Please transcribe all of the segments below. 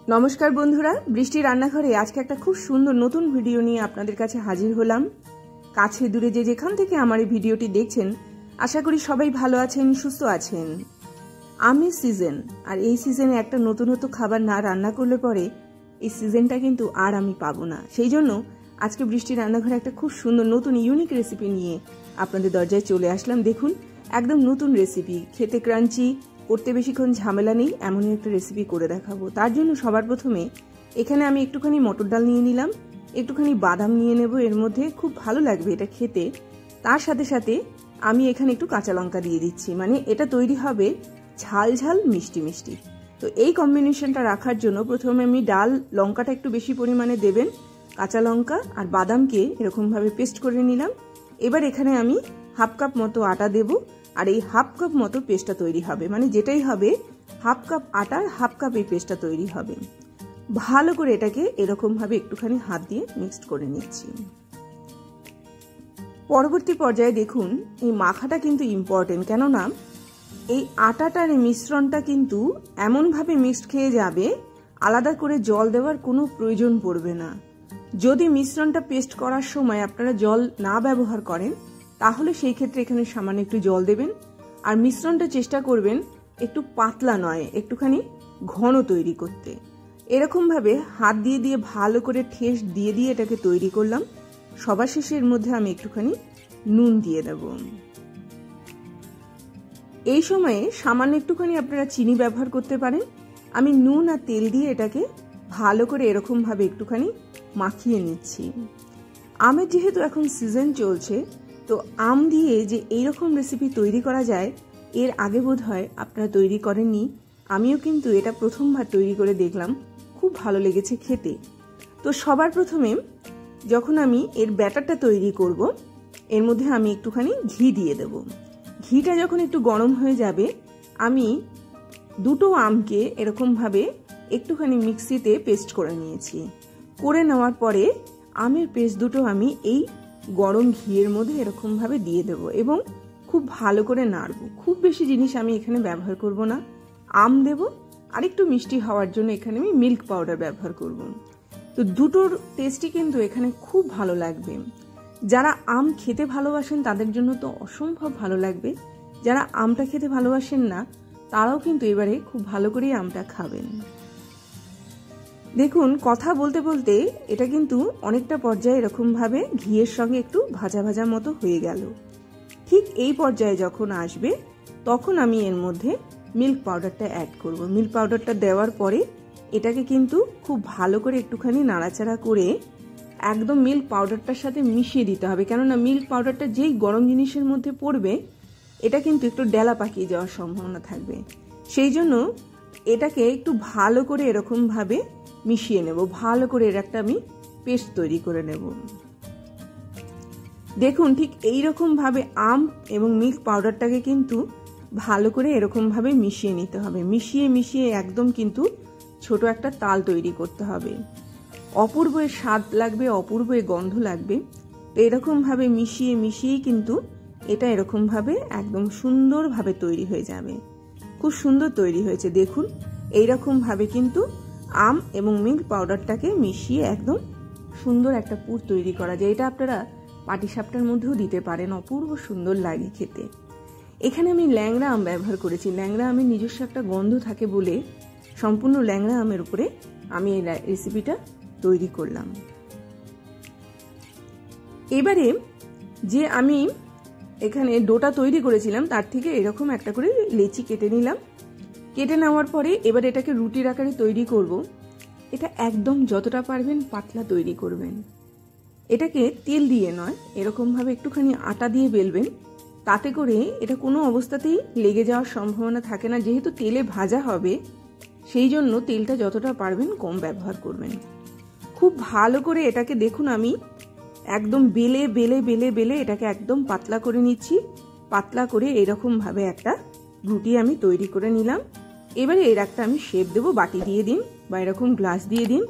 নমস্কার বন্ধুরা, বৃষ্টি রান্নাঘরে আজকে একটা খুব সুন্দর নতুন ভিডিও নিয়ে আপনাদের কাছে হাজির হলাম। কাছে দূরে যে যেখান থেকে আমার এই ভিডিওটি দেখছেন, আশা করি সবাই ভালো আছেন, সুস্থ আছেন। আমের সিজন, আর এই সিজনে একটা নতুনত্ব খাবার না রান্না করলে পরে এই সিজনটা কিন্তু আর আমি পাবো না। সেই জন্য আজকে বৃষ্টি রান্নাঘরে একটা খুব সুন্দর নতুন ইউনিক রেসিপি নিয়ে আপনাদের দরজায় চলে আসলাম। দেখুন, একদম নতুন রেসিপি, খেতে ক্রাঞ্চি, করতে বেশিক্ষণ ঝামেলা নেই, এমনই একটা রেসিপি করে দেখাবো। তার জন্য সবার প্রথমে এখানে আমি একটুখানি মটর ডাল নিয়ে নিলাম, একটুখানি বাদাম নিয়ে নেব, এর মধ্যে খুব ভালো লাগবে এটা খেতে। তার সাথে সাথে আমি এখানে একটু কাঁচা লঙ্কা দিয়ে দিচ্ছি, মানে এটা তৈরি হবে ঝাল ঝাল মিষ্টি মিষ্টি। তো এই কম্বিনেশনটা রাখার জন্য প্রথমে আমি ডাল, লঙ্কাটা একটু বেশি পরিমাণে দেবেন, কাঁচা লঙ্কা আর বাদামকে এরকমভাবে পেস্ট করে নিলাম। এবার এখানে আমি হাফ কাপ মতো আটা দেব, আর এই হাফ কাপ মতো পেস্টটা তৈরি হবে, মানে যেটাই হবে হাফ কাপ আটার হাফ কাপ এই পেস্টটা তৈরি হবে। ভালো করে এটাকে এরকমভাবে একটুখানি হাত দিয়ে মিক্সড করে নিচ্ছি। পরবর্তী পর্যায়ে দেখুন, এই মাখাটা কিন্তু ইম্পর্টেন্ট, কেননা এই আটাটার মিশ্রণটা কিন্তু এমনভাবে মিক্সড খেয়ে যাবে, আলাদা করে জল দেওয়ার কোনো প্রয়োজন পড়বে না। যদি মিশ্রণটা পেস্ট করার সময় আপনারা জল না ব্যবহার করেন, তাহলে সেই ক্ষেত্রে এখানে সামান্য একটু জল দেবেন। আর মিশ্রণটা চেষ্টা করবেন একটু পাতলা নয়, একটুখানি ঘন তৈরি করতে। এরকমভাবে হাত দিয়ে দিয়ে ভালো করে ঠেস দিয়ে দিয়ে এটাকে তৈরি করলাম। সবার শেষে এর মধ্যে আমি একটুখানি নুন দিয়ে দেব। এই সময়ে সামান্য একটুখানি আপনারা চিনি ব্যবহার করতে পারেন। আমি নুন আর তেল দিয়ে এটাকে ভালো করে এরকমভাবে একটুখানি মাখিয়ে নিচ্ছি। আমের যেহেতু এখন সিজন চলছে, তো আম দিয়ে যে এইরকম রেসিপি তৈরি করা যায়, এর আগে বোধহয় আপনারা তৈরি করেননি। আমিও কিন্তু এটা প্রথমবার তৈরি করে দেখলাম, খুব ভালো লেগেছে খেতে। তো সবার প্রথমে যখন আমি এর ব্যাটারটা তৈরি করব, এর মধ্যে আমি একটুখানি ঘি দিয়ে দেব। ঘিটা যখন একটু গরম হয়ে যাবে, আমি দুটো আমকে এরকমভাবে একটুখানি মিক্সিতে পেস্ট করে নিয়েছি। করে নেওয়ার পরে আমের পেস্ট দুটো আমি এই গরম ঘিয়ের মধ্যে এরকমভাবে দিয়ে দেব এবং খুব ভালো করে নাড়বো। খুব বেশি জিনিস আমি এখানে ব্যবহার করব না। আম দেব, আর একটু মিষ্টি হওয়ার জন্য এখানে আমি মিল্ক পাউডার ব্যবহার করব। তো দুটোর টেস্টই কিন্তু এখানে খুব ভালো লাগবে। যারা আম খেতে ভালোবাসেন তাদের জন্য তো অসম্ভব ভালো লাগবে। যারা আমটা খেতে ভালোবাসেন না, তারাও কিন্তু এবারে খুব ভালো করেই আমটা খাবেন। দেখুন, কথা বলতে বলতে এটা কিন্তু অনেকটা পর্যায়ে এরকমভাবে ঘিয়ের সঙ্গে একটু ভাজা ভাজা মতো হয়ে গেল। ঠিক এই পর্যায়ে যখন আসবে, তখন আমি এর মধ্যে মিল্ক পাউডারটা অ্যাড করব। মিল্ক পাউডারটা দেওয়ার পরে এটাকে কিন্তু খুব ভালো করে একটুখানি নাড়াচাড়া করে একদম মিল্ক পাউডারটার সাথে মিশিয়ে দিতে হবে, কেননা মিল্ক পাউডারটা যেই গরম জিনিসের মধ্যে পড়বে, এটা কিন্তু একটু ডেলা পাকিয়ে যাওয়ার সম্ভাবনা থাকবে। সেই জন্য এটাকে একটু ভালো করে এরকমভাবে মিশিয়ে নেব। ভালো করে এর একটা আমি পেস্ট তৈরি করে নেব। দেখুন, ঠিক এইরকম ভাবে আম এবং মিল্ক পাউডারটাকে কিন্তু ভালো করে এরকম ভাবে মিশিয়ে নিতে হবে। মিশিয়ে মিশিয়ে একদম কিন্তু ছোট একটা তাল তৈরি করতে হবে। অপূর্ব এর স্বাদ লাগবে, অপূর্ব এর গন্ধ লাগবে। তো এরকম ভাবে মিশিয়ে মিশিয়েই কিন্তু এটা এরকম ভাবে একদম সুন্দরভাবে তৈরি হয়ে যাবে। খুব সুন্দর তৈরি হয়েছে। দেখুন, এইরকম ভাবে কিন্তু আম এবং মিল্ক পাউডারটাকে মিশিয়ে একদম সুন্দর একটা পুর তৈরি করা যায়। এটা আপনারা পাটিসাপটার মধ্যেও দিতে পারেন, অপূর্ব সুন্দর লাগে খেতে। এখানে আমি ল্যাংড়া আম ব্যবহার করেছি। ল্যাংড়া আমের নিজস্ব একটা গন্ধ থাকে বলে সম্পূর্ণ ল্যাংড়া আমের উপরে আমি এই রেসিপিটা তৈরি করলাম। এবারে যে আমি এখানে ডোটা তৈরি করেছিলাম, তার থেকে এরকম একটা করে লেচি কেটে নিলাম। কেটে নেওয়ার পরে এবার এটাকে রুটির আকারে তৈরি করব। এটা একদম যতটা পারবেন পাতলা তৈরি করবেন। এটাকে তেল দিয়ে নয়, এরকমভাবে একটুখানি আটা দিয়ে বেলবেন। তাতে করে এটা কোনো অবস্থাতেই লেগে যাওয়ার সম্ভাবনা থাকে না। যেহেতু তেলে ভাজা হবে, সেই জন্য তেলটা যতটা পারবেন কম ব্যবহার করবেন। খুব ভালো করে এটাকে দেখুন, আমি একদম বেলে বেলে বেলে বেলে এটাকে একদম পাতলা করে নিচ্ছি। পাতলা করে এরকমভাবে একটা রুটি আমি তৈরি করে নিলাম। এবারে এর একটা আমি শেপ দেবো। বাটি দিয়ে দিন বা এরকম গ্লাস দিয়ে দিন।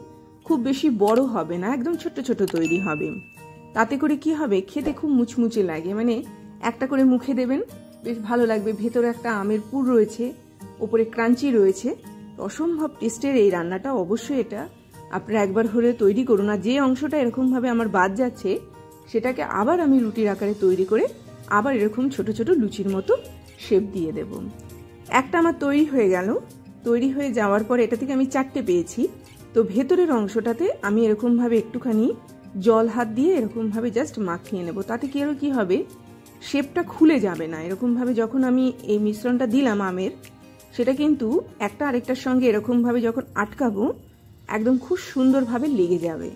খুব বেশি বড় হবে না, একদম ছোট ছোট তৈরি হবে। তাতে করে কি হবে, খেতে খুব মুচমুচে লাগে। মানে একটা করে মুখে দেবেন, বেশ ভালো লাগবে। ভেতরে একটা আমের পুর রয়েছে, ওপরে ক্রাঞ্চি রয়েছে, তো অসম্ভব টেস্টের এই রান্নাটা। অবশ্যই এটা আপনারা একবার হলে তৈরি করুন। আর যে অংশটা এরকমভাবে আমার বাদ যাচ্ছে সেটাকে আবার আমি রুটির আকারে তৈরি করে আবার এরকম ছোট ছোট লুচির মতো শেপ দিয়ে দেব। একটা আমার তৈরি হয়ে গেল। তৈরি হয়ে যাওয়ার পর এটা থেকে আমি 4টে পেয়েছি। তো ভেতরের অংশটাতে আমি এরকমভাবে একটুখানি জল হাত দিয়ে এরকমভাবে জাস্ট মাখিয়ে নেব। তাতে কি হবে, শেপটা খুলে যাবে না। এরকমভাবে যখন আমি এই মিশ্রণটা দিলাম আমের, সেটা কিন্তু একটা আরেকটার সঙ্গে এরকমভাবে যখন আটকাবো একদম খুব সুন্দরভাবে লেগে যাবে।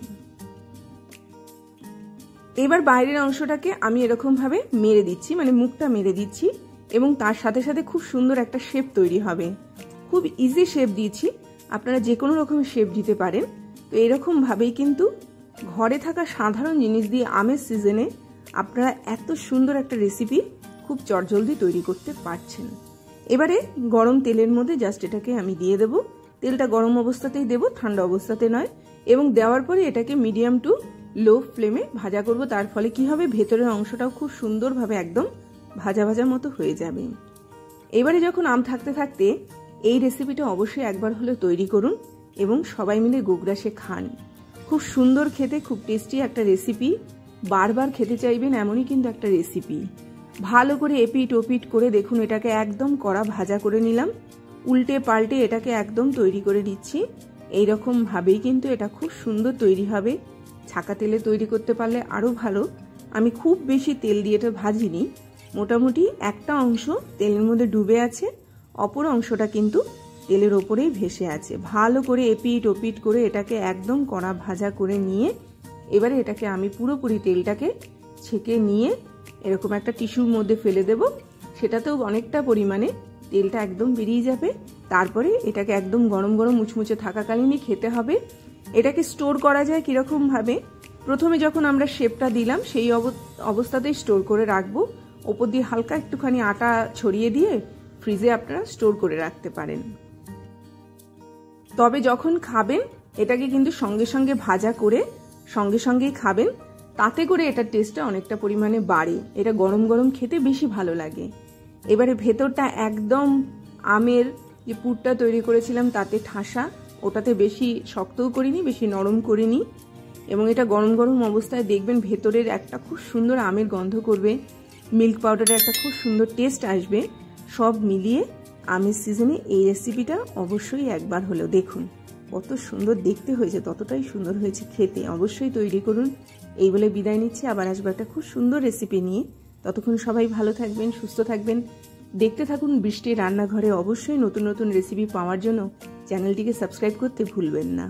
এবার বাইরের অংশটাকে আমি এরকমভাবে মেরে দিচ্ছি, মানে মুখটা মেরে দিচ্ছি, এবং তার সাথে সাথে খুব সুন্দর একটা শেপ তৈরি হবে। খুব ইজি শেপ দিয়েছি, আপনারা যে কোনো রকমের শেপ দিতে পারেন। তো এরকমভাবেই কিন্তু ঘরে থাকা সাধারণ জিনিস দিয়ে আমের সিজনে আপনারা এত সুন্দর একটা রেসিপি খুব চটজলদি তৈরি করতে পারছেন। এবারে গরম তেলের মধ্যে জাস্ট এটাকে আমি দিয়ে দেব। তেলটা গরম অবস্থাতেই দেব, ঠান্ডা অবস্থাতে নয়। এবং দেওয়ার পরে এটাকে মিডিয়াম টু লো ফ্লেমে ভাজা করব। তার ফলে কি হবে, ভেতরের অংশটাও খুব সুন্দরভাবে একদম ভাজা ভাজা মতো হয়ে যাবে। এবারে যখন আম থাকতে থাকতে এই রেসিপিটা অবশ্যই একবার হলে তৈরি করুন এবং সবাই মিলে গোগ্রাসে খান। খুব সুন্দর খেতে, খুব টেস্টি একটা রেসিপি, বারবার খেতে চাইবেন এমনই কিন্তু একটা রেসিপি। ভালো করে এপিট ওপিট করে দেখুন, এটাকে একদম কড়া ভাজা করে নিলাম। উল্টে পাল্টে এটাকে একদম তৈরি করে দিচ্ছি। এইরকম ভাবেই কিন্তু এটা খুব সুন্দর তৈরি হবে। ছাকা তেলে তৈরি করতে পারলে আরও ভালো। আমি খুব বেশি তেল দিয়ে এটা ভাজিনি, মোটামুটি একটা অংশ তেলের মধ্যে ডুবে আছে, অপর অংশটা কিন্তু তেলের ওপরেই ভেসে আছে। ভালো করে এপিট ওপিট করে এটাকে একদম কড়া ভাজা করে নিয়ে এবারে এটাকে আমি পুরোপুরি তেলটাকে ছেঁকে নিয়ে এরকম একটা টিস্যুর মধ্যে ফেলে দেব। সেটাতেও অনেকটা পরিমাণে তেলটা একদম বেরিয়ে যাবে। তারপরে এটাকে একদম গরম গরম মুচমুচে থাকাকালীনই খেতে হবে। এটাকে স্টোর করা যায় কিরকম ভাবে, প্রথমে যখন আমরা শেপটা দিলাম সেই অবস্থাতেই স্টোর করে রাখবো। ওপর দিয়ে হালকা একটুখানি আটা ছড়িয়ে দিয়ে ফ্রিজে আপনারা স্টোর করে রাখতে পারেন। তবে যখন খাবেন এটাকে কিন্তু সঙ্গে সঙ্গে ভাজা করে সঙ্গে সঙ্গেই খাবেন, তাতে করে এটার টেস্টটা অনেকটা পরিমাণে বাড়ে। এটা গরম গরম খেতে বেশি ভালো লাগে। এবারে ভেতরটা একদম আমের যে পুরটা তৈরি করেছিলাম তাতে ঠাসা, ওটাতে বেশি শক্তও করিনি বেশি নরম করিনি। এবং এটা গরম গরম অবস্থায় দেখবেন ভেতরের একটা খুব সুন্দর আমের গন্ধ করবে, মিল্ক পাউডারের একটা খুব সুন্দর টেস্ট আসবে। সব মিলিয়ে আমের সিজনে এই রেসিপিটা অবশ্যই একবার হলেও দেখুন। কত সুন্দর দেখতে হয়েছে, ততটাই সুন্দর হয়েছে খেতে। অবশ্যই তৈরি করুন। এই বলে বিদায় নিচ্ছি, আবার আসবো একটা খুব সুন্দর রেসিপি নিয়ে। ততক্ষণ সবাই ভালো থাকবেন, সুস্থ থাকবেন। দেখতে থাকুন বৃষ্টির রান্নাঘরে। অবশ্যই নতুন নতুন রেসিপি পাওয়ার জন্য চ্যানেলটিকে সাবস্ক্রাইব করতে ভুলবেন না।